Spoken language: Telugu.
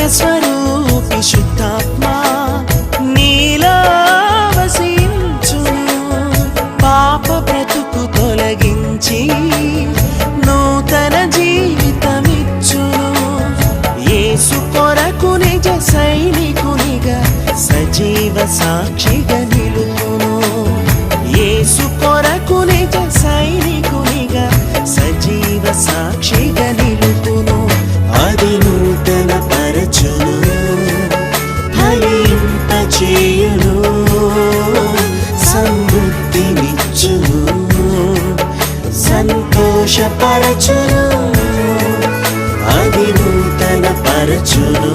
సత్యస్వరూపి శుద్ధాత్మా నీలో వసించును. పాప బ్రతుకు తొలగించి నూతన జీవితమిచ్చును. యేసు కొరకు నిజ సైనికునిగా సజీవ సాక్షిగా నిలుపును. యేసు కొరకు నిజ సైనికునిగా సజీవ సాక్షిగా నిలుపును. అది నూతన పరచును, ఫలింపచేయును, సమృద్ధినిచ్చును, సంతోషపరచును. అది నూతన పరచును,